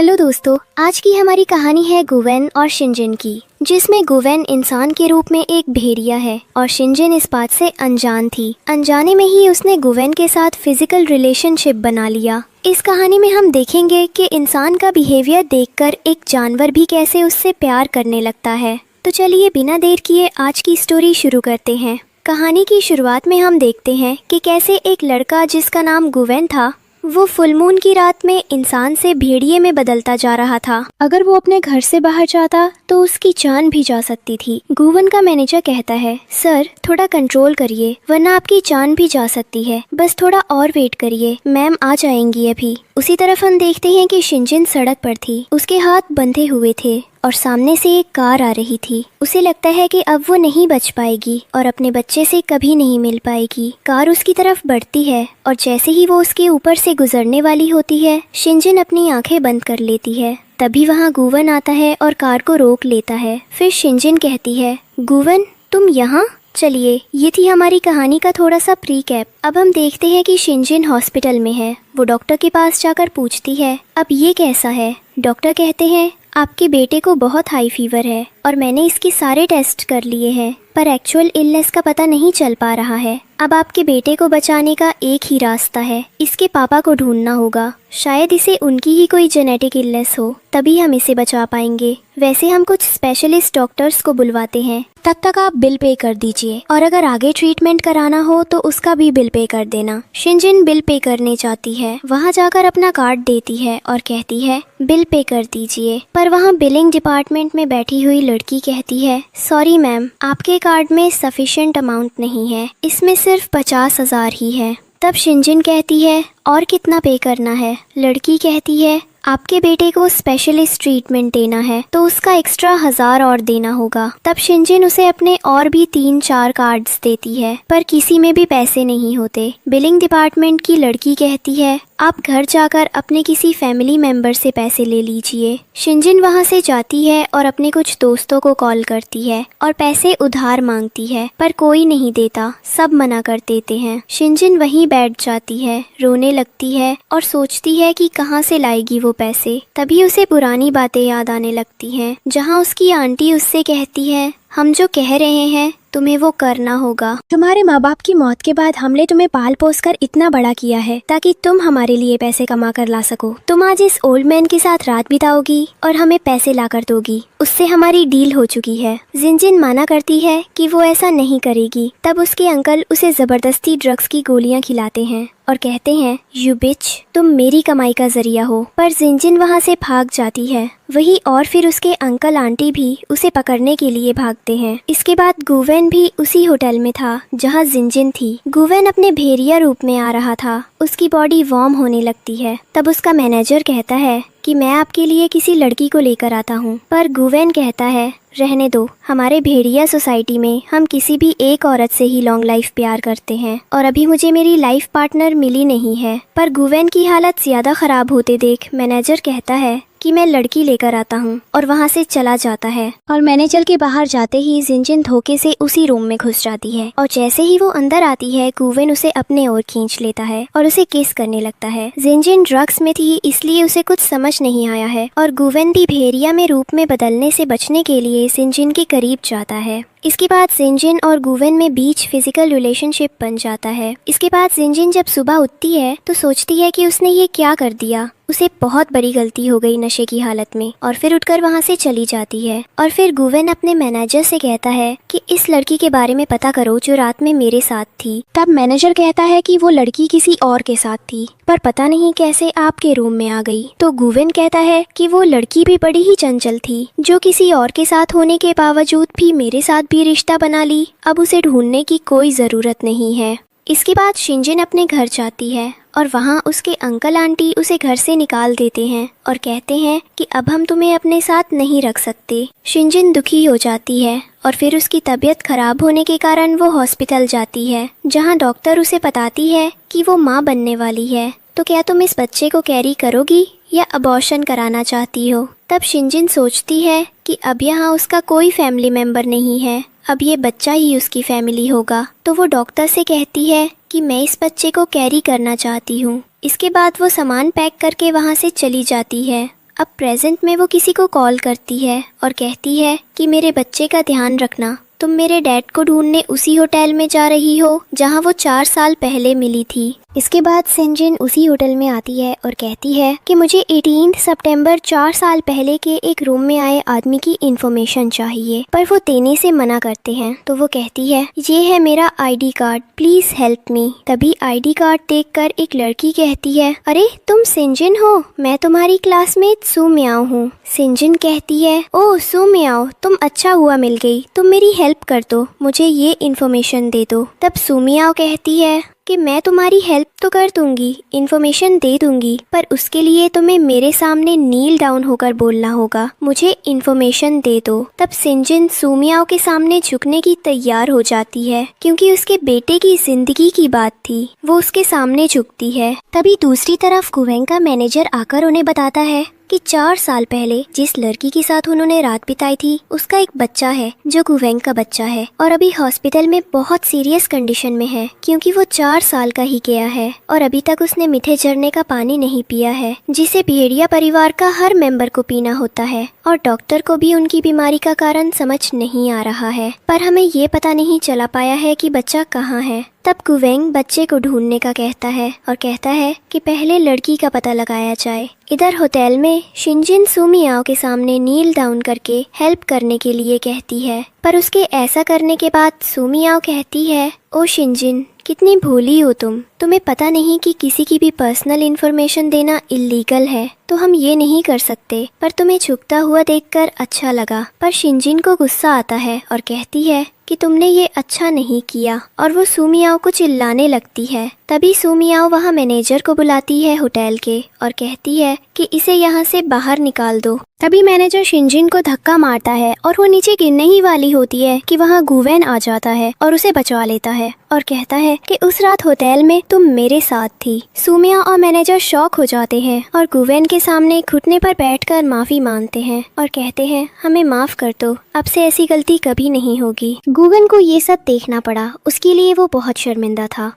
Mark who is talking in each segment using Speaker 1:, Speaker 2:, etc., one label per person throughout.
Speaker 1: Hello दोस्तों, आज की हमारी कहानी है गुवेन और शिनजिन की, जिसमें गुवेन इंसान के रूप में एक भेड़िया है और शिनजिन इस बात से अनजान थी। अनजाने में ही उसने गुवेन के साथ फिजिकल रिलेशनशिप बना लिया। इस कहानी में हम देखेंगे कि इंसान का बिहेवियर देखकर एक जानवर भी कैसे उससे प्यार करने लगता है। तो चलिए बिना देर किए आज की स्टोरी शुरू करते हैं। कहानी की शुरुआत में हम देखते हैं कि कैसे एक लड़का जिसका नाम गुवेन था, वो फुल मून की रात में इंसान से भेड़िए में बदलता जा रहा था। अगर वो अपने घर से बाहर जाता तो उसकी जान भी जा सकती थी। गुवेन का मैनेजर कहता है, सर थोड़ा कंट्रोल करिए वरना आपकी जान भी जा सकती है, बस थोड़ा और वेट करिए, मैम आ जाएंगी अभी। उसी तरफ हम देखते हैं कि शिनजिन सड़क पर थी, उसके हाथ बंधे हुए थे और सामने से एक कार आ रही थी। उसे लगता है कि अब वो नहीं बच पाएगी और अपने बच्चे से कभी नहीं मिल पाएगी। कार उसकी तरफ बढ़ती है और जैसे ही वो उसके ऊपर से गुजरने वाली होती है, शिनजिन अपनी आंखें बंद कर लेती है। तभी वहाँ गुवेन आता है और कार को रोक लेता है। फिर शिनजिन कहती है, गुवेन तुम यहाँ? चलिए, ये थी हमारी कहानी का थोड़ा सा प्रीकैप। अब हम देखते हैं कि शिनजिन हॉस्पिटल में है। वो डॉक्टर के पास जाकर पूछती है, अब ये कैसा है? डॉक्टर कहते हैं, आपके बेटे को बहुत हाई फीवर है और मैंने इसके सारे टेस्ट कर लिए हैं, पर एक्चुअल इलनेस का पता नहीं चल पा रहा है। अब आपके बेटे को बचाने का एक ही रास्ता है, इसके पापा को ढूंढना होगा। शायद इसे उनकी ही कोई जेनेटिक इलनेस हो, तभी हम इसे बचा पाएंगे। वैसे हम कुछ स्पेशलिस्ट डॉक्टर्स को बुलवाते हैं, तब तक आप बिल पे कर दीजिए और अगर आगे ट्रीटमेंट कराना हो तो उसका भी बिल पे कर देना। शिनजिन बिल पे करने जाती है, वहाँ जाकर अपना कार्ड देती है और कहती है, बिल पे कर दीजिए। पर वहाँ बिलिंग डिपार्टमेंट में बैठी हुई लड़की कहती है, सॉरी मैम, आपके कार्ड में सफिशिएंट अमाउंट नहीं है, इसमें सिर्फ 50,000 ही है। तब शिनजिन कहती है, और कितना पे करना है? लड़की कहती है, आपके बेटे को स्पेशलिस्ट ट्रीटमेंट देना है तो उसका एक्स्ट्रा 1000 और देना होगा। तब शिनजिन उसे अपने और भी 3-4 कार्ड्स देती है, पर किसी में भी पैसे नहीं होते। बिलिंग डिपार्टमेंट की लड़की कहती है, आप घर जाकर अपने किसी फैमिली मेंबर से पैसे ले लीजिए। शिनजिन वहां से जाती है और अपने कुछ दोस्तों को कॉल करती है और पैसे उधार मांगती है, पर कोई नहीं देता, सब मना कर देते हैं। शिनजिन वहीं बैठ जाती है, रोने लगती है और सोचती है कि कहाँ से लाएगी वो पैसे। तभी उसे पुरानी बातें याद आने लगती हैं, जहाँ उसकी आंटी उससे कहती है, हम जो कह रहे हैं तुम्हें वो करना होगा। तुम्हारे माँ बाप की मौत के बाद हमने तुम्हें पाल पोस कर इतना बड़ा किया है ताकि तुम हमारे लिए पैसे कमा कर ला सको। तुम आज इस ओल्ड मैन के साथ रात बिताओगी और हमें पैसे ला कर दोगी, उससे हमारी डील हो चुकी है। शिनजिन माना करती है कि वो ऐसा नहीं करेगी। तब उसके अंकल उसे जबरदस्ती ड्रग्स की गोलियां खिलाते हैं और कहते हैं, यू बिच, तुम मेरी कमाई का जरिया हो। पर शिनजिन वहाँ से भाग जाती है वही, और फिर उसके अंकल आंटी भी उसे पकड़ने के लिए भागते हैं। इसके बाद गुवेन भी उसी होटल में था जहाँ शिनजिन थी। गुवेन अपने भेड़िया रूप में आ रहा था, उसकी बॉडी वार्म होने लगती है। तब उसका मैनेजर कहता है कि मैं आपके लिए किसी लड़की को लेकर आता हूँ, पर गुवेन कहता है, रहने दो, हमारे भेड़िया सोसाइटी में हम किसी भी एक औरत से ही लॉन्ग लाइफ प्यार करते हैं और अभी मुझे मेरी लाइफ पार्टनर मिली नहीं है। पर गुवेन की हालत ज्यादा खराब होते देख मैनेजर कहता है कि मैं लड़की लेकर आता हूँ और वहाँ से चला जाता है। और मैनेजर के बाहर जाते ही शिनजिन धोखे से उसी रूम में घुस जाती है और जैसे ही वो अंदर आती है, गुवेन उसे अपने ओर खींच लेता है और उसे किस करने लगता है। शिनजिन ड्रग्स में थी इसलिए उसे कुछ समझ नहीं आया है और गुवेन भी भेड़िया में रूप में बदलने से बचने के लिए शिनजिन के करीब जाता है। इसके बाद शिनजिन और गुवेन में बीच फिजिकल रिलेशनशिप बन जाता है। इसके बाद शिनजिन जब सुबह उठती है तो सोचती है कि उसने ये क्या कर दिया, उसे बहुत बड़ी गलती हो गई नशे की हालत में, और फिर उठकर वहाँ से चली जाती है। और फिर गुवेन अपने मैनेजर से कहता है कि इस लड़की के बारे में पता करो जो रात में मेरे साथ थी। तब मैनेजर कहता है कि वो लड़की किसी और के साथ थी, पर पता नहीं कैसे आपके रूम में आ गई। तो गुवेन कहता है कि वो लड़की भी बड़ी ही चंचल थी, जो किसी और के साथ होने के बावजूद भी मेरे साथ भी रिश्ता बना ली, अब उसे ढूंढने की कोई जरूरत नहीं है। इसके बाद शिनजिन अपने घर जाती है और वहाँ उसके अंकल आंटी उसे घर से निकाल देते हैं और कहते हैं कि अब हम तुम्हें अपने साथ नहीं रख सकते। शिनजिन दुखी हो जाती है और फिर उसकी तबीयत खराब होने के कारण वो हॉस्पिटल जाती है, जहाँ डॉक्टर उसे बताती है कि वो माँ बनने वाली है, तो क्या तुम इस बच्चे को कैरी करोगी या अबॉर्शन कराना चाहती हो? तब शिनजिन सोचती है कि अब यहाँ उसका कोई फैमिली मेंबर नहीं है, अब ये बच्चा ही उसकी फैमिली होगा। तो वो डॉक्टर से कहती है कि मैं इस बच्चे को कैरी करना चाहती हूँ। इसके बाद वो सामान पैक करके वहाँ से चली जाती है। अब प्रेजेंट में वो किसी को कॉल करती है और कहती है कि मेरे बच्चे का ध्यान रखना, तुम मेरे डैड को ढूंढने उसी होटल में जा रही हो जहां वो 4 साल पहले मिली थी। इसके बाद सिंजिन उसी होटल में आती है और कहती है कि मुझे 18 सितंबर 4 साल पहले के एक रूम में आए आदमी की इंफॉर्मेशन चाहिए, पर वो देने से मना करते हैं। तो वो कहती है ये है मेरा ID card, please help me. तभी आईडी कार्ड देखकर एक लड़की कहती है अरे तुम सिंजिन हो, मैं तुम्हारी क्लासमेट सू मियाओ हूँ। सिंजिन कहती है ओह सू मियाओ, तुम अच्छा हुआ मिल गई, तुम मेरी हेल्प कर दो, मुझे ये इन्फॉर्मेशन दे दो। तब सू मियाओ कहती है कि मैं तुम्हारी हेल्प तो कर दूंगी, इन्फॉर्मेशन दे दूंगी, पर उसके लिए तुम्हें मेरे सामने नील डाउन होकर बोलना होगा, मुझे इन्फॉर्मेशन दे दो। तब सिंजिन सू मियाओ के सामने झुकने की तैयार हो जाती है क्योंकि उसके बेटे की जिंदगी की बात थी, वो उसके सामने झुकती है। तभी दूसरी तरफ गुवेन का मैनेजर आकर उन्हें बताता है कि 4 साल पहले जिस लड़की के साथ उन्होंने रात बिताई थी उसका एक बच्चा है जो गुवेन का बच्चा है और अभी हॉस्पिटल में बहुत सीरियस कंडीशन में है क्योंकि वो 4 साल का ही गया है और अभी तक उसने मीठे झरने का पानी नहीं पिया है, जिसे भेड़िया परिवार का हर मेंबर को पीना होता है और डॉक्टर को भी उनकी बीमारी का कारण समझ नहीं आ रहा है, पर हमें ये पता नहीं चला पाया है कि बच्चा कहाँ है। तब गुवेन बच्चे को ढूंढने का कहता है और कहता है कि पहले लड़की का पता लगाया जाए। इधर होटल में शिंजिन सू मियाओ के सामने नील डाउन करके हेल्प करने के लिए कहती है, पर उसके ऐसा करने के बाद सू मियाओ कहती है ओ शिंजिन, कितनी भोली हो तुम, तुम्हें पता नहीं कि किसी की भी पर्सनल इन्फॉर्मेशन देना इलीगल है, तो हम ये नहीं कर सकते, पर तुम्हें झुकता हुआ देखकर अच्छा लगा। पर शिंजिन को गुस्सा आता है और कहती है कि तुमने ये अच्छा नहीं किया और वो सू मियाओ को चिल्लाने लगती है। तभी सू मियाओ वहाँ मैनेजर को बुलाती है होटल के और कहती है कि इसे यहाँ से बाहर निकाल दो। तभी मैनेजर शिंजिन को धक्का मारता है और वो नीचे गिरने ही वाली होती है कि वहाँ गुवेन आ जाता है और उसे बचा लेता है और कहता है कि उस रात होटल में तुम मेरे साथ थी। सू मियाओ और मैनेजर शॉक हो जाते हैं और गुवेन के सामने घुटने पर बैठकर माफी मांगते हैं और कहते हैं हमें माफ कर दो, अब से ऐसी गलती कभी नहीं होगी। गुवेन को ये सब देखना पड़ा, उसके लिए वो बहुत शर्मिंदा था।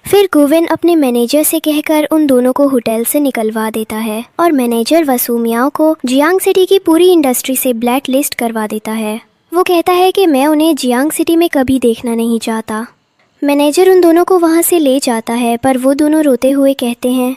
Speaker 1: फिर गुवेन अपने मैनेजर से कहकर उन दोनों को होटल से निकलवा देता है और मैनेजर व सू मियाओ को जियांग सिटी की पूरी इंडस्ट्री से ब्लैक लिस्ट करवा देता है। वो कहता है कि मैं उन्हें जियांग सिटी में कभी देखना नहीं चाहता। मैनेजर उन दोनों को वहाँ से ले जाता है, पर वो दोनों रोते हुए कहते हैं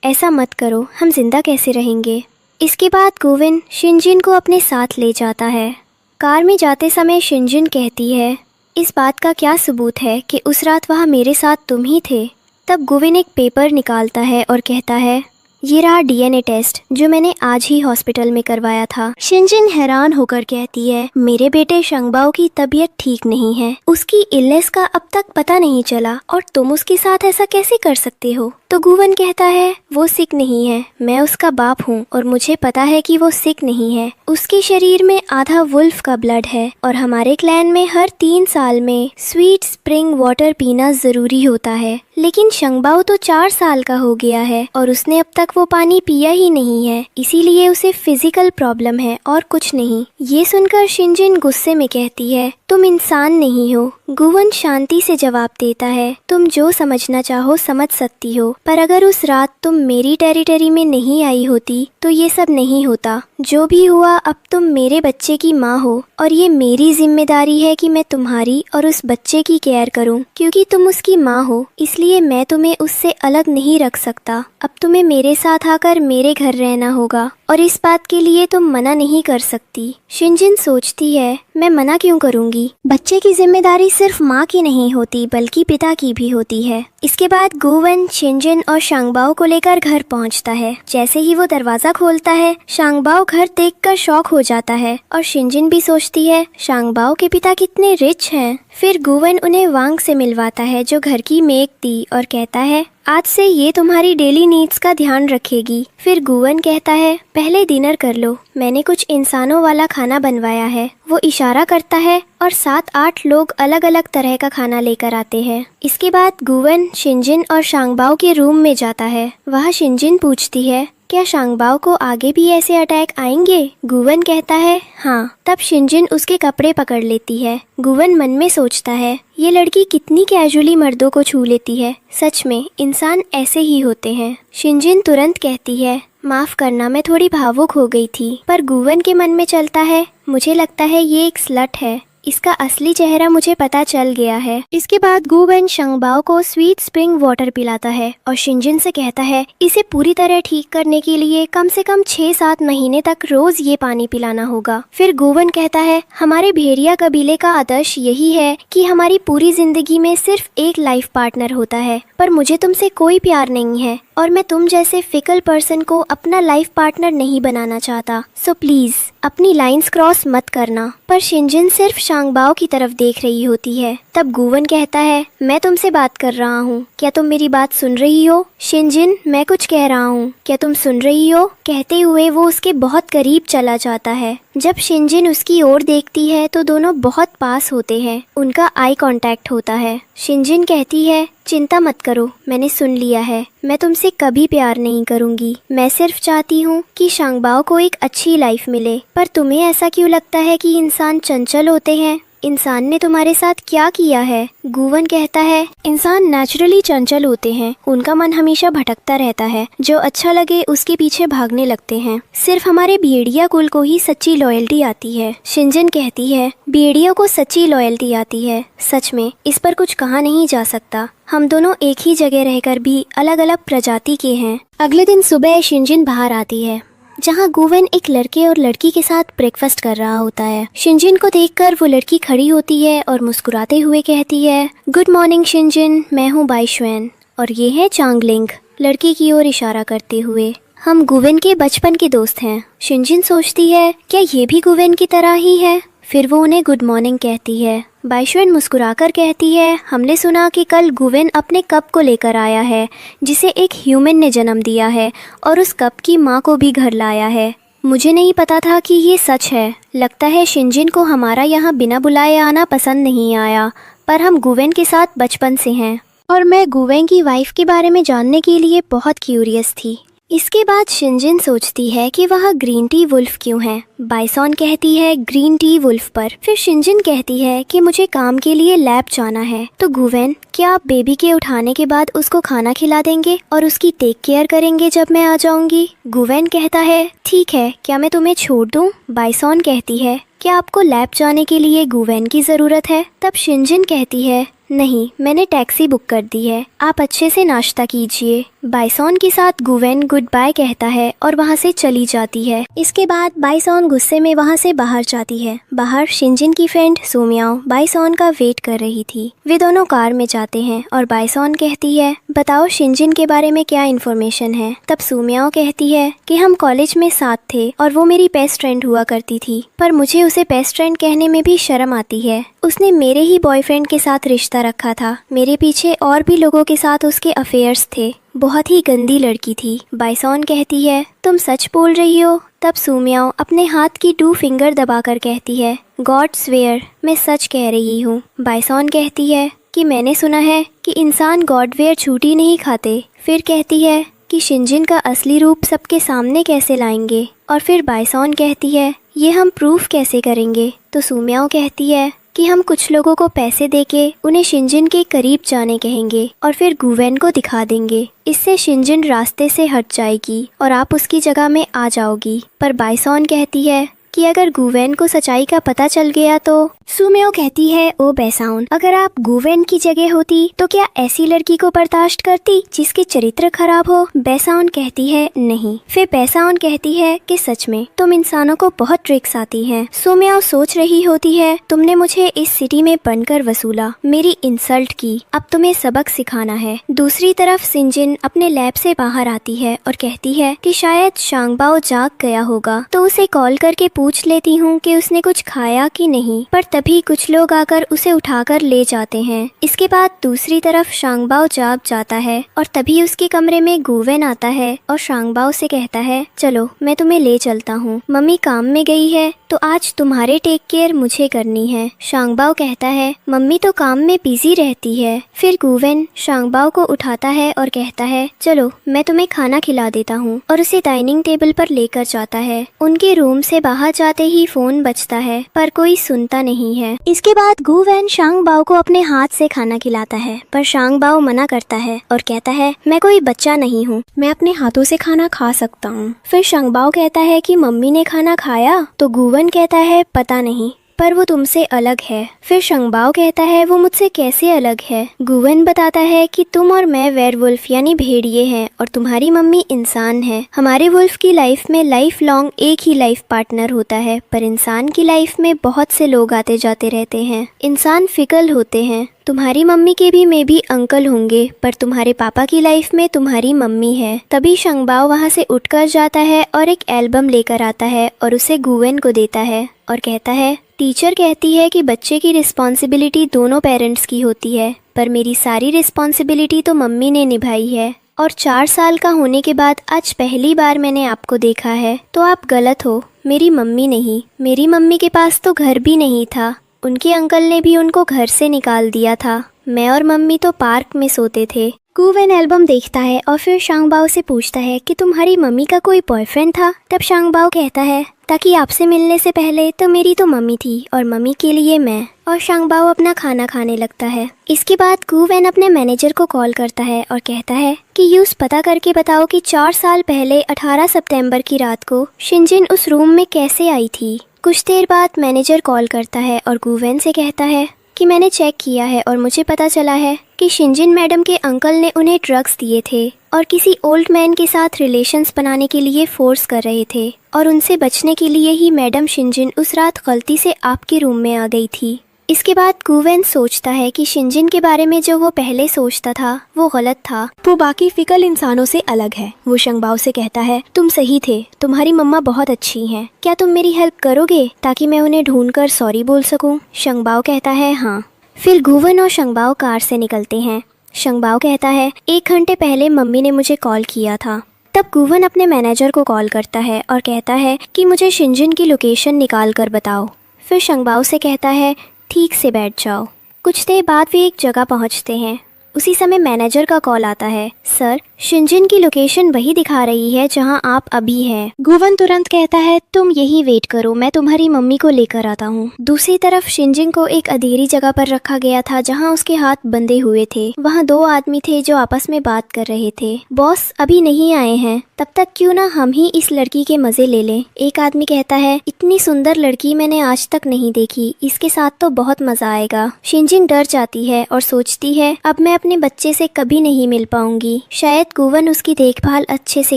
Speaker 1: ऐसा मत करो, हम जिंदा कैसे रहेंगे। इसके बाद गुवेन शिंजिन को अपने साथ ले जाता है। कार में जाते समय शिंजिन कहती है इस बात का क्या सबूत है कि उस रात वहाँ मेरे साथ तुम ही थे। तब गुवेन एक पेपर निकालता है और कहता है ये रहा डीएनए टेस्ट जो मैंने आज ही हॉस्पिटल में करवाया था। शिंजिन हैरान होकर कहती है मेरे बेटे शंगबाओ की तबीयत ठीक नहीं है, उसकी इलनेस का अब तक पता नहीं चला और तुम उसके साथ ऐसा कैसे कर सकते हो। तो गुवेन कहता है वो सिक नहीं है, मैं उसका बाप हूँ और मुझे पता है कि वो सिक नहीं है। उसके शरीर में आधा वुल्फ का ब्लड है और हमारे क्लैन में हर 3 साल में स्वीट स्प्रिंग वाटर पीना जरूरी होता है, लेकिन शंगबाओ तो 4 साल का हो गया है और उसने अब तक वो पानी पिया ही नहीं है, इसीलिए उसे फिजिकल प्रॉब्लम है और कुछ नहीं। ये सुनकर शिंजिन गुस्से में कहती है तुम इंसान नहीं हो। गुवेन शांति से जवाब देता है तुम जो समझना चाहो समझ सकती हो, पर अगर उस रात तुम मेरी टेरिटरी में नहीं आई होती तो ये सब नहीं होता। जो भी हुआ अब तुम मेरे बच्चे की माँ हो और ये मेरी जिम्मेदारी है कि मैं तुम्हारी और उस बच्चे की केयर करूं, क्योंकि तुम उसकी माँ हो इसलिए मैं तुम्हें उससे अलग नहीं रख सकता। अब तुम्हें मेरे साथ आकर मेरे घर रहना होगा और इस बात के लिए तुम मना नहीं कर सकती। शिंजिन सोचती है मैं मना क्यों करूंगी, बच्चे की जिम्मेदारी सिर्फ माँ की नहीं होती बल्कि पिता की भी होती है। इसके बाद गुवेन शिंजिन और शांगबाओ को लेकर घर पहुंचता है। जैसे ही वो दरवाजा खोलता है शांगबाओ घर देखकर शॉक हो जाता है और शिंजिन भी सोचती है शांगबाओ के पिता कितने रिच हैं। फिर गुवेन उन्हें वांग से मिलवाता है जो घर की मेड थी और कहता है आज से ये तुम्हारी डेली नीड्स का ध्यान रखेगी। फिर गुवेन कहता है पहले डिनर कर लो, मैंने कुछ इंसानों वाला खाना बनवाया है। वो इशारा करता है और 7-8 लोग अलग अलग तरह का खाना लेकर आते हैं। इसके बाद गुवेन शिंजिन और शांगबाओ के रूम में जाता है। वहाँ शिंजिन पूछती है क्या शांगबाओ को आगे भी ऐसे अटैक आएंगे। गुवेन कहता है हाँ। तब शिंजिन उसके कपड़े पकड़ लेती है। गुवेन मन में सोचता है ये लड़की कितनी कैजुअली मर्दों को छू लेती है, सच में इंसान ऐसे ही होते हैं। शिंजिन तुरंत कहती है माफ करना, मैं थोड़ी भावुक हो गई थी। पर गुवन के मन में चलता है, मुझे लगता है ये एक स्लट है, इसका असली चेहरा मुझे पता चल गया है। इसके बाद गुवन शंगबाओ को स्वीट स्प्रिंग वाटर पिलाता है और शिनजिन से कहता है इसे पूरी तरह ठीक करने के लिए कम से कम 6-7 महीने तक रोज ये पानी पिलाना होगा। फिर गुवन कहता है हमारे भेड़िया कबीले का आदर्श यही है कि हमारी पूरी जिंदगी में सिर्फ एक लाइफ पार्टनर होता है, पर मुझे तुमसे कोई प्यार नहीं है और मैं तुम जैसे फिकल पर्सन को अपना लाइफ पार्टनर नहीं बनाना चाहता, सो प्लीज अपनी लाइंस क्रॉस मत करना। पर शिनजिन सिर्फ शांगबाओ की तरफ देख रही होती है। तब गुवन कहता है मैं तुमसे बात कर रहा हूँ, क्या तुम मेरी बात सुन रही हो? शिनजिन, मैं कुछ कह रहा हूँ, क्या तुम सुन रही हो? कहते हुए वो उसके बहुत करीब चला जाता है। जब शिनजिन उसकी ओर देखती है तो दोनों बहुत पास होते हैं, उनका आई कांटेक्ट होता है। शिनजिन कहती है चिंता मत करो, मैंने सुन लिया है, मैं तुमसे कभी प्यार नहीं करूंगी, मैं सिर्फ चाहती हूँ कि शांगबाओ को एक अच्छी लाइफ मिले। पर तुम्हें ऐसा क्यों लगता है कि इंसान चंचल होते हैं? इंसान ने तुम्हारे साथ क्या किया है? गुवन कहता है इंसान नेचुरली चंचल होते हैं, उनका मन हमेशा भटकता रहता है, जो अच्छा लगे उसके पीछे भागने लगते हैं। सिर्फ हमारे भेड़िया कुल को ही सच्ची लॉयल्टी आती है। शिनजिन कहती है भेड़ियों को सच्ची लॉयल्टी आती है, सच में इस पर कुछ कहा नहीं जा सकता। हम दोनों एक ही जगह रहकर भी अलग अलग प्रजाति के हैं। अगले दिन सुबह शिनजिन बाहर आती है जहाँ गुवन एक लड़के और लड़की के साथ ब्रेकफास्ट कर रहा होता है। शिनजिन को देखकर वो लड़की खड़ी होती है और मुस्कुराते हुए कहती है गुड मॉर्निंग शिनजिन, मैं हूँ बाइशुएन और ये है चांगलिंग, लड़की की ओर इशारा करते हुए। हम गुवन के बचपन के दोस्त हैं। शिनजिन सोचती है क्या ये भी गुवन की तरह ही है? फिर वो उन्हें गुड मॉर्निंग कहती है। बाइशुएन मुस्कुराकर कहती है हमने सुना कि कल गुवन अपने कप को लेकर आया है जिसे एक ह्यूमन ने जन्म दिया है और उस कप की माँ को भी घर लाया है। मुझे नहीं पता था कि ये सच है। लगता है शिनजिन को हमारा यहाँ बिना बुलाए आना पसंद नहीं आया, पर हम गुवन के साथ बचपन से हैं और मैं गुवन की वाइफ के बारे में जानने के लिए बहुत क्यूरियस थी। इसके बाद शिनजिन सोचती है कि वह ग्रीन टी वुल्फ क्यों है। बाइसॉन कहती है ग्रीन टी वुल्फ पर। फिर शिनजिन कहती है कि मुझे काम के लिए लैब जाना है, तो गुवन क्या आप बेबी के उठाने के बाद उसको खाना खिला देंगे और उसकी टेक केयर करेंगे जब मैं आ जाऊंगी? गुवन कहता है ठीक है, क्या मैं तुम्हें छोड़ दूं? बाइसॉन कहती है क्या आपको लैब जाने के लिए गुवन की जरूरत है? तब शिनजिन कहती है नहीं, मैंने टैक्सी बुक कर दी है, आप अच्छे से नाश्ता कीजिए। बाइसॉन के साथ गुवन गुड बाय कहता है और वहाँ से चली जाती है। इसके बाद बाइसॉन गुस्से में वहाँ से बाहर जाती है। बाहर शिनजिन की फ्रेंड सुमियाओ बाइसॉन का वेट कर रही थी। वे दोनों कार में जाते हैं और बाइसॉन कहती है बताओ शिनजिन के बारे में क्या इन्फॉर्मेशन है? तब सुमियाओ कहती है कि हम कॉलेज में साथ थे और वो मेरी बेस्ट फ्रेंड हुआ करती थी, पर मुझे उसे बेस्ट फ्रेंड कहने में भी शर्म आती है। उसने मेरे ही बॉयफ्रेंड के साथ रिश्ता रखा था, मेरे पीछे और भी लोगों के साथ उसके अफेयर्स थे, बहुत ही गंदी लड़की थी। बाइसॉन कहती है तुम सच बोल रही हो? तब सुमियाओ अपने हाथ की 2 फिंगर दबाकर कहती है गॉड स्वेयर, मैं सच कह रही हूँ। बाइसॉन कहती है कि मैंने सुना है कि इंसान गॉडवेयर छूटी नहीं खाते। फिर कहती है कि शिनजिन का असली रूप सबके सामने कैसे लाएंगे? और फिर बाइसॉन कहती है ये हम प्रूफ कैसे करेंगे? तो सुमियाओ कहती है कि हम कुछ लोगों को पैसे देके उन्हें शिनजिन के करीब जाने कहेंगे और फिर गुवन को दिखा देंगे। इससे शिनजिन रास्ते से हट जाएगी और आप उसकी जगह में आ जाओगी। पर बाइसॉन कहती है कि अगर गुवन को सच्चाई का पता चल गया तो? सुमियो कहती है ओ बैसाउन, अगर आप गुवन की जगह होती तो क्या ऐसी लड़की को बर्दाश्त करती जिसके चरित्र खराब हो? बैसाउन कहती है नहीं। फिर बैसाउन कहती है कि सच में तुम इंसानों को बहुत ट्रिक्स आती हैं। सुमियो सोच रही होती है तुमने मुझे इस सिटी में बनकर वसूला, मेरी इंसल्ट की, अब तुम्हें सबक सिखाना है। दूसरी तरफ शिनजिन अपने लैब से बाहर आती है और कहती है कि शायद शांगबाओ जाग गया होगा, तो उसे कॉल करके पूछ लेती हूँ कि उसने कुछ खाया कि नहीं। पर तभी कुछ लोग आकर उसे उठाकर ले जाते हैं। इसके बाद दूसरी तरफ शांगबाओ जाग जाता है और तभी उसके कमरे में गुवन आता है और शांगबाओ से कहता है चलो मैं तुम्हें ले चलता हूँ, मम्मी काम में गई है तो आज तुम्हारे टेक केयर मुझे करनी है। शांगबाओ कहता है मम्मी तो काम में बिजी रहती है। फिर गुवन शांगबाओ को उठाता है और कहता है चलो मैं तुम्हें खाना खिला देता हूँ और उसे डाइनिंग टेबल पर लेकर जाता है। उनके रूम से बाहर जाते ही फोन बजता है पर कोई सुनता नहीं नहीं है। इसके बाद गुवेन शांग बाओ को अपने हाथ से खाना खिलाता है, पर शांग बाओ मना करता है और कहता है मैं कोई बच्चा नहीं हूँ, मैं अपने हाथों से खाना खा सकता हूँ। फिर शांग बाओ कहता है कि मम्मी ने खाना खाया, तो गुवेन कहता है पता नहीं, पर वो तुमसे अलग है। फिर शंगबाओ कहता है वो मुझसे कैसे अलग है। गुवेन बताता है कि तुम और मैं वेयरवुल्फ यानी भेड़िए हैं और तुम्हारी मम्मी इंसान है। हमारे वुल्फ की लाइफ में लाइफ लॉन्ग एक ही लाइफ पार्टनर होता है, पर इंसान की लाइफ में बहुत से लोग आते जाते रहते हैं। इंसान फिकल होते हैं। तुम्हारी मम्मी के भी मे भी अंकल होंगे, पर तुम्हारे पापा की लाइफ में तुम्हारी मम्मी है। तभी शंगबाओ वहाँ से उठकर जाता है और एक एल्बम लेकर आता है और उसे गुवेन को देता है और कहता है टीचर कहती है कि बच्चे की रिस्पॉन्सिबिलिटी दोनों पेरेंट्स की होती है, पर मेरी सारी रिस्पॉन्सिबिलिटी तो मम्मी ने निभाई है और 4 साल का होने के बाद आज पहली बार मैंने आपको देखा है, तो आप गलत हो, मेरी मम्मी नहीं। मेरी मम्मी के पास तो घर भी नहीं था, उनके अंकल ने भी उनको घर से निकाल दिया था। मैं और मम्मी तो पार्क में सोते थे। गुवेन एल्बम देखता है और फिर शांगबाओ से पूछता है कि तुम्हारी मम्मी का कोई बॉयफ्रेंड था। तब शांगबाओ कहता है ताकि आपसे मिलने से पहले तो मेरी तो मम्मी थी और मम्मी के लिए मैं। और शांगबाओ अपना खाना खाने लगता है। इसके बाद गुवेन अपने मैनेजर को कॉल करता है और कहता है कि यूज पता करके बताओ कि 4 साल पहले 18 सितंबर की रात को शिनजिन उस रूम में कैसे आई थी। कुछ देर बाद मैनेजर कॉल करता है और गुवेन से कहता है कि मैंने चेक किया है और मुझे पता चला है कि शिनजिन मैडम के अंकल ने उन्हें ड्रग्स दिए थे और किसी ओल्ड मैन के साथ रिलेशंस बनाने के लिए फोर्स कर रहे थे और उनसे बचने के लिए ही मैडम शिनजिन उस रात गलती से आपके रूम में आ गई थी। इसके बाद गुवेन सोचता है कि शिनजिन के बारे में जो वो पहले सोचता था वो गलत था, वो बाकी फिकल इंसानों से अलग है। वो शंगबाओ से कहता है तुम सही थे, तुम्हारी मम्मा बहुत अच्छी हैं, क्या तुम मेरी हेल्प करोगे ताकि मैं उन्हें ढूंढकर सॉरी बोल सकूं। शंगबाओ कहता है हाँ। फिर गुवेन और शंगबाओ कार से निकलते हैं। शंगबाओ कहता है 1 घंटे पहले मम्मी ने मुझे कॉल किया था। तब गुवेन अपने मैनेजर को कॉल करता है और कहता है कि मुझे शिनजिन की लोकेशन निकाल कर बताओ। फिर शंगबाओ से कहता है ठीक से बैठ जाओ। कुछ देर बाद वे एक जगह पहुंचते हैं। उसी समय मैनेजर का कॉल आता है, सर शिनजिन की लोकेशन वही दिखा रही है जहां आप अभी हैं। गुवेन तुरंत कहता है तुम यही वेट करो, मैं तुम्हारी मम्मी को लेकर आता हूं। दूसरी तरफ शिनजिन को एक अंधेरी जगह पर रखा गया था जहां उसके हाथ बंधे हुए थे। वहां 2 आदमी थे जो आपस में बात कर रहे थे। बॉस अभी नहीं आए हैं, तब तक क्यों ना हम ही इस लड़की के मजे ले लें। एक आदमी कहता है इतनी सुंदर लड़की मैंने आज तक नहीं देखी, इसके साथ तो बहुत मजा आएगा। शिनजिन डर जाती है और सोचती है अब मैं अपने बच्चे से कभी नहीं मिल पाऊंगी, शायद गुवेन उसकी देखभाल अच्छे से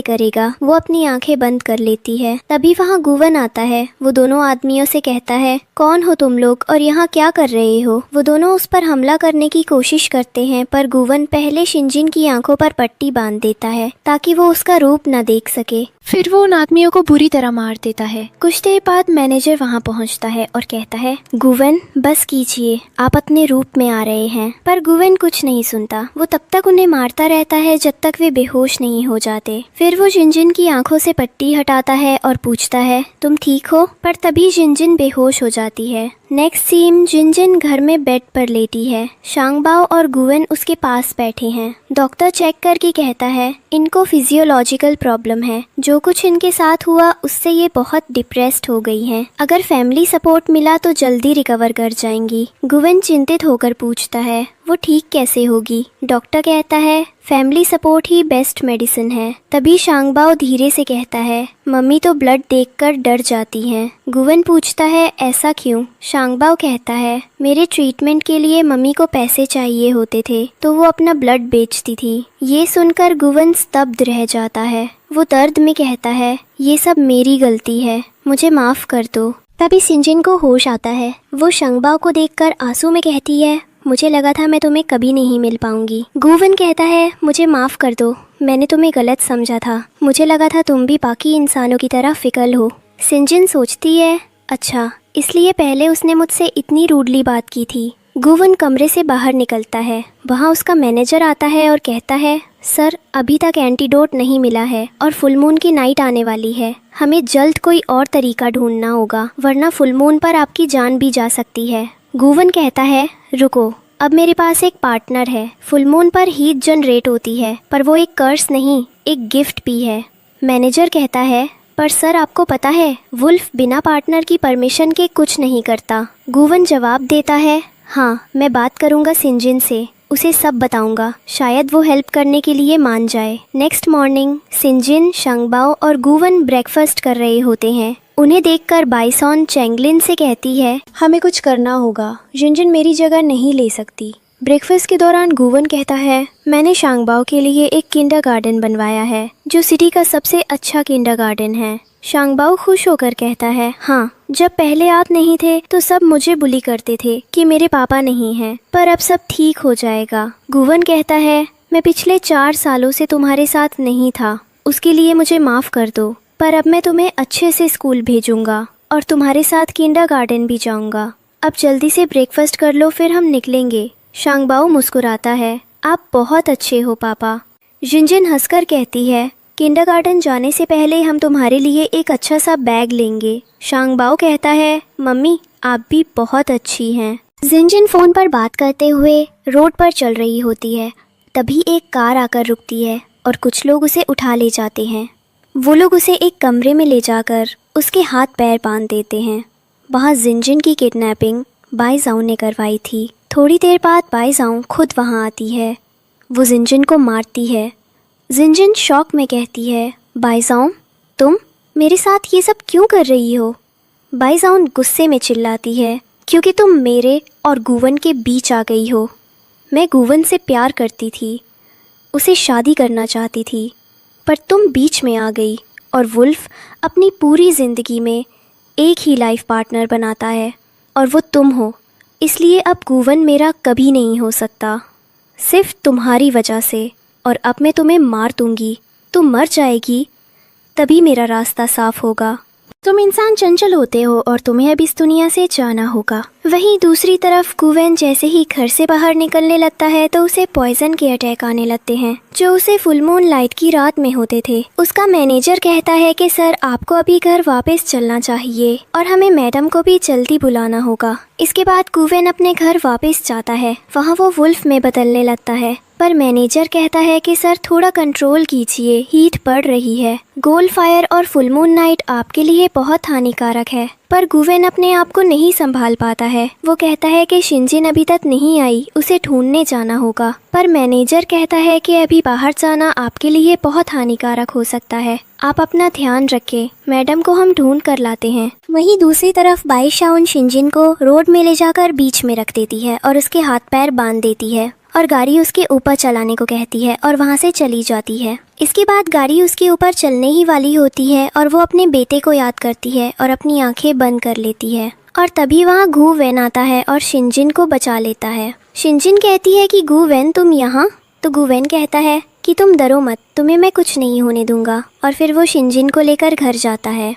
Speaker 1: करेगा। वो अपनी आंखें बंद कर लेती है। तभी वहाँ गुवेन आता है। वो दोनों आदमियों से कहता है कौन हो तुम लोग और यहाँ क्या कर रहे हो। वो दोनों उस पर हमला करने की कोशिश करते हैं, पर गुवेन पहले शिनजिन की आंखों पर पट्टी बांध देता है ताकि वो उसका रूप न देख सके। फिर वो उन आदमियों को बुरी तरह मार देता है। कुछ देर बाद मैनेजर वहाँ पहुँचता है और कहता है गुवेन बस कीजिए, आप अपने रूप में आ रहे हैं। पर गुवेन कुछ नहीं सुनता। वो तब तक उन्हें मारता रहता है जब तक वे बेहोश नहीं हो जाते। फिर वो शिनजिन की आंखों से पट्टी हटाता है और पूछता है तुम ठीक हो, पर तभी शिनजिन बेहोश हो जाती है। नेक्स्ट सीन शिनजिन घर में बेड पर लेटी है। शांगबाओ और गुवेन उसके पास बैठे हैं। डॉक्टर चेक करके कहता है इनको फिजियोलॉजिकल प्रॉब्लम है, जो कुछ इनके साथ हुआ उससे ये बहुत डिप्रेस्ड हो गई हैं। अगर फैमिली सपोर्ट मिला तो जल्दी रिकवर कर जाएंगी। गुवेन चिंतित होकर पूछता है वो ठीक कैसे होगी। डॉक्टर कहता है फैमिली सपोर्ट ही बेस्ट मेडिसिन है। तभी शांगबाओ धीरे से कहता है मम्मी तो ब्लड देखकर डर जाती हैं। गुवेन पूछता है ऐसा क्यों। शांगबाओ कहता है मेरे ट्रीटमेंट के लिए मम्मी को पैसे चाहिए होते थे तो वो अपना ब्लड बेचती थी। ये सुनकर गुवेन स्तब्ध रह जाता है। वो दर्द में कहता है ये सब मेरी गलती है, मुझे माफ कर दो। तभी शिनजिन को होश आता है। वो शांगबाओ को देखकर आंसू में कहती है मुझे लगा था मैं तुम्हें कभी नहीं मिल पाऊंगी। गुवेन कहता है मुझे माफ कर दो, मैंने तुम्हें गलत समझा था, मुझे लगा था तुम भी बाकी इंसानों की तरह फिकल हो। शिनजिन सोचती है अच्छा इसलिए पहले उसने मुझसे इतनी रूडली बात की थी। गुवेन कमरे से बाहर निकलता है। वहाँ उसका मैनेजर आता है और कहता है सर अभी तक एंटीडोट नहीं मिला है और फुल मून की नाइट आने वाली है, हमें जल्द कोई और तरीका ढूंढना होगा वरना फुल मून पर आपकी जान भी जा सकती है। गुवेन कहता है रुको, अब मेरे पास एक पार्टनर है। फुल मून पर हीट जनरेट होती है, पर वो एक कर्स नहीं एक गिफ्ट भी है। मैनेजर कहता है पर सर आपको पता है वुल्फ बिना पार्टनर की परमिशन के कुछ नहीं करता। गुवन जवाब देता है, हाँ मैं बात करूँगा सिंजिन से, उसे सब बताऊंगा, शायद वो हेल्प करने के लिए मान जाए। नेक्स्ट मॉर्निंग सिंजिन, शंगबाओ और गुवन ब्रेकफास्ट कर रहे होते हैं। उन्हें देखकर बाइसॉन चैंगलिन से कहती है, हमें कुछ करना होगा, जिनजिन मेरी जगह नहीं ले सकती। ब्रेकफास्ट के दौरान गुवन कहता है, मैंने शांगबाओ के लिए एक किंडरगार्टन बनवाया है जो सिटी का सबसे अच्छा किंडरगार्टन है। शांगबाओ खुश होकर कहता है, हाँ जब पहले आप नहीं थे तो सब मुझे बुली करते थे कि मेरे पापा नहीं हैं, पर अब सब ठीक हो जाएगा। गुवन कहता है, मैं पिछले 4 सालों से तुम्हारे साथ नहीं था, उसके लिए मुझे माफ़ कर दो, पर अब मैं तुम्हें अच्छे से स्कूल भेजूंगा और तुम्हारे साथ किंडरगार्टन भी जाऊंगा। अब जल्दी से ब्रेकफास्ट कर लो, फिर हम निकलेंगे। शांगबाओ मुस्कुराता है, आप बहुत अच्छे हो पापा। जिनजिन हंसकर कहती है, किंडरगार्टन जाने से पहले हम तुम्हारे लिए एक अच्छा सा बैग लेंगे। शांगबाओ कहता है, मम्मी आप भी बहुत अच्छी हैं। जिनजिन फ़ोन पर बात करते हुए रोड पर चल रही होती है। तभी एक कार आकर रुकती है और कुछ लोग उसे उठा ले जाते हैं। वो लोग उसे एक कमरे में ले जाकर उसके हाथ पैर बांध देते हैं। वहाँ जिनजिन की किडनैपिंग बाइजाओ ने करवाई थी। थोड़ी देर बाद बाइजाओ खुद वहाँ आती है। वो जिनजिन को मारती है। जिनजिन शॉक में कहती है, बाइजाओ तुम मेरे साथ ये सब क्यों कर रही हो? बाइजाओ गुस्से में चिल्लाती है, क्योंकि तुम मेरे और गुवन के बीच आ गई हो। मैं गुवन से प्यार करती थी, उसे शादी करना चाहती थी, पर तुम बीच में आ गई और वुल्फ अपनी पूरी ज़िंदगी में एक ही लाइफ पार्टनर बनाता है और वो तुम हो। इसलिए अब गुवन मेरा कभी नहीं हो सकता, सिर्फ तुम्हारी वजह से। और अब मैं तुम्हें मार दूंगी, तुम मर जाएगी, तभी मेरा रास्ता साफ होगा। तुम इंसान चंचल होते हो और तुम्हें अब इस दुनिया से जाना होगा। वहीं दूसरी तरफ गुवेन जैसे ही घर से बाहर निकलने लगता है तो उसे पॉइजन के अटैक आने लगते हैं, जो उसे फुल मून लाइट की रात में होते थे। उसका मैनेजर कहता है कि सर आपको अभी घर वापस चलना चाहिए और हमें मैडम को भी जल्दी बुलाना होगा। इसके बाद गुवेन अपने घर वापस जाता है। वहाँ वो वुल्फ में बदलने लगता है, पर मैनेजर कहता है कि सर थोड़ा कंट्रोल कीजिए, हीट बढ़ रही है। गोल्ड फायर और फुल मून नाइट आपके लिए बहुत हानिकारक है। पर गुवेन अपने आप को नहीं संभाल पाता है। वो कहता है कि शिनजिन अभी तक नहीं आई, उसे ढूंढने जाना होगा। पर मैनेजर कहता है कि अभी बाहर जाना आपके लिए बहुत हानिकारक हो सकता है, आप अपना ध्यान रखें, मैडम को हम ढूंढ कर लाते हैं। वहीं दूसरी तरफ बाइशाओन शिनजिन को रोड में ले जाकर बीच में रख देती है और उसके हाथ पैर बांध देती है और गाड़ी उसके ऊपर चलाने को कहती है और वहाँ से चली जाती है। इसके बाद गाड़ी उसके ऊपर चलने ही वाली होती है और वो अपने बेटे को याद करती है और अपनी आंखें बंद कर लेती है। और तभी वहाँ गुवेन आता है और शिनजिन को बचा लेता है। शिनजिन कहती है कि गुवेन तुम यहाँ? तो गुवेन कहता है कि तुम डरो मत, तुम्हें मैं कुछ नहीं होने दूंगा। और फिर वो शिनजिन को लेकर घर जाता है।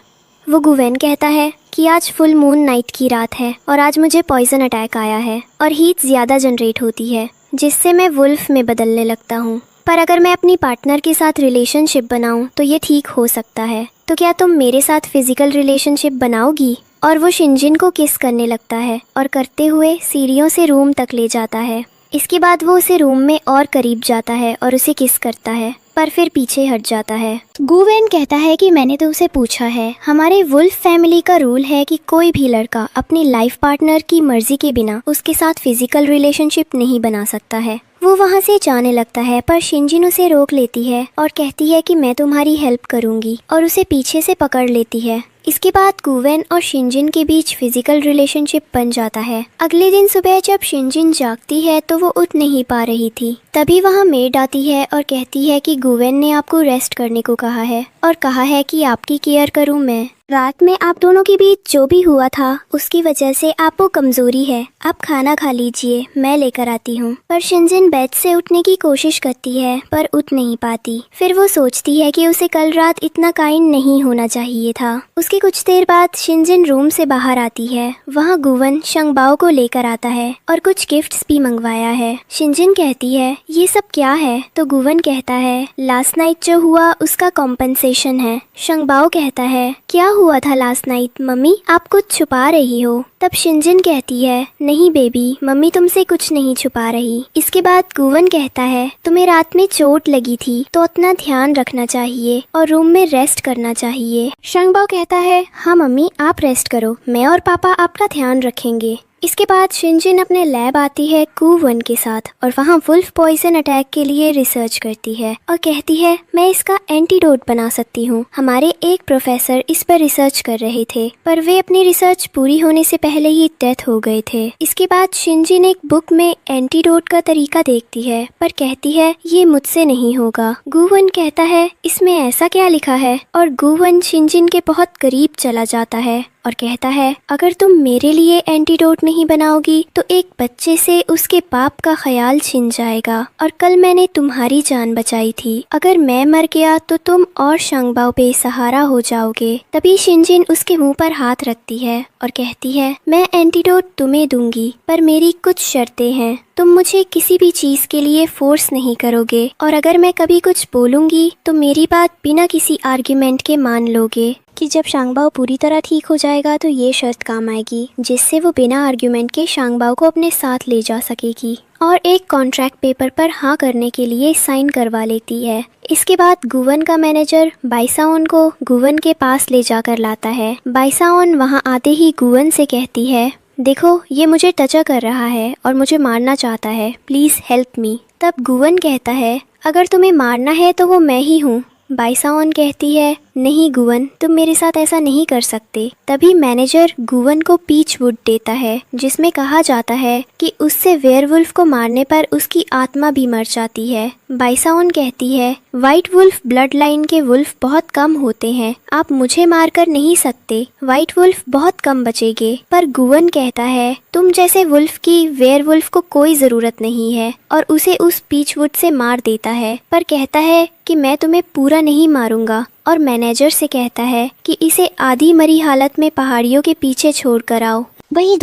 Speaker 1: वो गुवेन कहता है कि आज फुल मून नाइट की रात है और आज मुझे पॉइजन अटैक आया है और हीट ज़्यादा जनरेट होती है, जिससे मैं वुल्फ में बदलने लगता हूँ। पर अगर मैं अपनी पार्टनर के साथ रिलेशनशिप बनाऊँ तो ये ठीक हो सकता है, तो क्या तुम मेरे साथ फिजिकल रिलेशनशिप बनाओगी? और वो शिनजिन को किस करने लगता है और करते हुए सीढ़ियों से रूम तक ले जाता है। इसके बाद वो उसे रूम में और करीब जाता है और उसे किस करता है, पर फिर पीछे हट जाता है। गुवेन कहता है कि मैंने तो उसे पूछा है, हमारे वुल्फ फैमिली का रूल है कि कोई भी लड़का अपनी लाइफ पार्टनर की मर्जी के बिना उसके साथ फिजिकल रिलेशनशिप नहीं बना सकता है। वो वहाँ से जाने लगता है, पर शिनजिन उसे रोक लेती है और कहती है कि मैं तुम्हारी हेल्प करूँगी और उसे पीछे से पकड़ लेती है। इसके बाद गुवेन और शिनजिन के बीच फिजिकल रिलेशनशिप बन जाता है। अगले दिन सुबह जब शिनजिन जागती है तो वो उठ नहीं पा रही थी। तभी वहाँ मेड आती है और कहती है कि गुवेन ने आपको रेस्ट करने को कहा है और कहा है कि आपकी केयर करूँ मैं। रात में आप दोनों के बीच जो भी हुआ था उसकी वजह से आपको कमजोरी है, आप खाना खा लीजिए, मैं लेकर आती हूँ। पर शिनजिन बेड से उठने की कोशिश करती है पर उठ नहीं पाती। फिर वो सोचती है कि उसे कल रात इतना काइंड नहीं होना चाहिए था। उसके कुछ देर बाद शिनजिन रूम से बाहर आती है। वहाँ गुवन शंगबाओ को लेकर आता है और कुछ गिफ्ट्स भी मंगवाया है। शिनजिन कहती है ये सब क्या है? तो गुवन कहता है लास्ट नाइट जो हुआ उसका कॉम्पेंसेशन सिचुएशन है। शंगबाओ कहता है, क्या हुआ था लास्ट नाइट मम्मी, आप कुछ छुपा रही हो। तब शिनजिन कहती है, नहीं बेबी, मम्मी तुमसे कुछ नहीं छुपा रही। इसके बाद गुवन कहता है, तुम्हें रात में चोट लगी थी तो अपना ध्यान रखना चाहिए और रूम में रेस्ट करना चाहिए। शंगबाओ कहता है, हाँ मम्मी आप रेस्ट करो, मैं और पापा आपका ध्यान रखेंगे। इसके बाद शिनजिन अपने लैब आती है गुवन के साथ और वहाँ वुल्फ पॉइजन अटैक के लिए रिसर्च करती है और कहती है, मैं इसका एंटीडोट बना सकती हूँ। हमारे एक प्रोफेसर इस पर रिसर्च कर रहे थे पर वे अपनी रिसर्च पूरी होने से पहले ही डेथ हो गए थे। इसके बाद शिनजिन एक बुक में एंटीडोट का तरीका देखती है पर कहती है, ये मुझसे नहीं होगा। गुवन कहता है, इसमें ऐसा क्या लिखा है? और गुवन शिनजिन के बहुत करीब चला जाता है और कहता है, अगर तुम मेरे लिए एंटीडोट नहीं बनाओगी तो एक बच्चे से उसके बाप का ख्याल छिन जाएगा और कल मैंने तुम्हारी जान बचाई थी। अगर मैं मर गया तो तुम और शंगबाओ बेसहारा हो जाओगे। तभी शिनजिन उसके मुंह पर हाथ रखती है और कहती है, मैं एंटीडोट तुम्हें दूंगी पर मेरी कुछ शर्तें हैं। तुम मुझे किसी भी चीज के लिए फोर्स नहीं करोगे और अगर मैं कभी कुछ बोलूंगी तो मेरी बात बिना किसी आर्ग्यूमेंट के मान लोगे कि जब शांगबाओ पूरी तरह ठीक हो जाएगा तो ये शर्त काम आएगी जिससे वो बिना आर्ग्यूमेंट के शांगबाओ को अपने साथ ले जा सकेगी और एक कॉन्ट्रैक्ट पेपर पर हाँ करने के लिए साइन करवा लेती है। इसके बाद गुवन का मैनेजर बाइसाओन को गुवन के पास ले जाकर लाता है। बाइसाओन वहाँ आते ही गुवन से कहती है, देखो ये मुझे टचा कर रहा है और मुझे मारना चाहता है, प्लीज़ हेल्प मी। तब गुवन कहता है, अगर तुम्हें मारना है तो वो मैं ही हूँ। बाइसाओन कहती है, नहीं गुवन, तुम मेरे साथ ऐसा नहीं कर सकते। तभी मैनेजर गुवन को पीच वुड देता है जिसमें कहा जाता है कि उससे वेयरवुल्फ को मारने पर उसकी आत्मा भी मर जाती है। बाइसाओन कहती है, व्हाइट वुल्फ ब्लड लाइन के वुल्फ बहुत कम होते हैं, आप मुझे मार कर नहीं सकते, व्हाइट वुल्फ बहुत कम बचेंगे। पर गुवन कहता है, तुम जैसे वुल्फ की वेयरवुल्फ को कोई ज़रूरत नहीं है और उसे उस पीच वुड से मार देता है पर कहता है कि मैं तुम्हें पूरा नहीं मारूंगा और मैनेजर से कहता है कि इसे आधी मरी हालत में पहाड़ियों के पीछे छोड़ कर आओ। वहीं